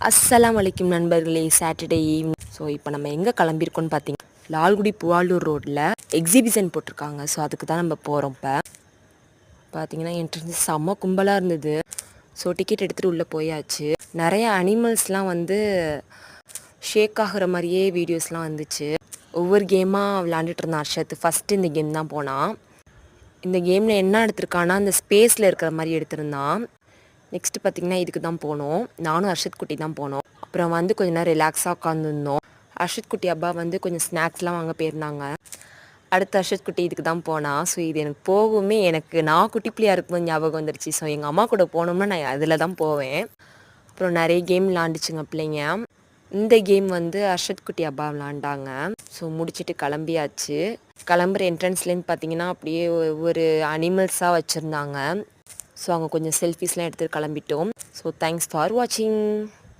அஸ்ஸலாமு அலைக்கும் நண்பர்களே. Saturday evening. ஸோ இப்போ நம்ம எங்கே கிளம்பியிருக்கோன்னு பார்த்தீங்கன்னா லால்குடி புவாலூர் ரோட்டில் எக்ஸிபிஷன் போட்டிருக்காங்க. ஸோ அதுக்கு தான் நம்ம போகிறோம். இப்போ பார்த்தீங்கன்னா என்ட்ரன்ஸ் செம்ம கும்பலாக இருந்தது. ஸோ டிக்கெட் எடுத்துகிட்டு உள்ளே போயாச்சு. நிறைய அனிமல்ஸ்லாம் வந்து ஷேக் ஆகிற மாதிரியே வீடியோஸ்லாம் வந்துச்சு. ஒவ்வொரு கேமாக விளாண்டுட்டு இருந்தான் அர்ஷத். ஃபஸ்ட்டு இந்த கேம் தான் போனான். இந்த கேமில் என்ன எடுத்திருக்கான்னா அந்த ஸ்பேஸில் இருக்கிற மாதிரி எடுத்திருந்தான். நெக்ஸ்ட்டு பார்த்திங்கன்னா இதுக்கு தான் போனோம். நானும் அர்ஷத் குட்டி தான் போனோம். அப்புறம் வந்து கொஞ்சம் நேரம் ரிலாக்ஸாக உட்காந்துருந்தோம். அர்ஷத் குட்டி அப்பா வந்து கொஞ்சம் ஸ்நாக்ஸ்லாம் வாங்க போயிருந்தாங்க. அடுத்து அர்ஷத் குட்டி இதுக்கு தான் போனான். ஸோ இது எனக்கு போகுமே நான் குட்டி பிள்ளையாக இருக்கும்போது ஞாபகம் வந்துருச்சு. ஸோ எங்கள் அம்மா கூட போனோம்னா நான் அதில் தான் போவேன். அப்புறம் நிறைய கேம் விளாண்டுச்சுங்க பிள்ளைங்க. இந்த கேம் வந்து அர்ஷத் குட்டி அப்பா விளாண்டாங்க. ஸோ முடிச்சுட்டு கிளம்பியாச்சு. கிளம்புற என்ட்ரன்ஸ்லேருந்து பார்த்தீங்கன்னா அப்படியே ஒவ்வொரு அனிமல்ஸாக வச்சுருந்தாங்க. ஸோ அங்கே கொஞ்சம் செல்ஃபீஸ்லாம் எடுத்துகிட்டு கிளம்பிட்டோம். ஸோ தேங்க்ஸ் ஃபார் வாட்சிங்.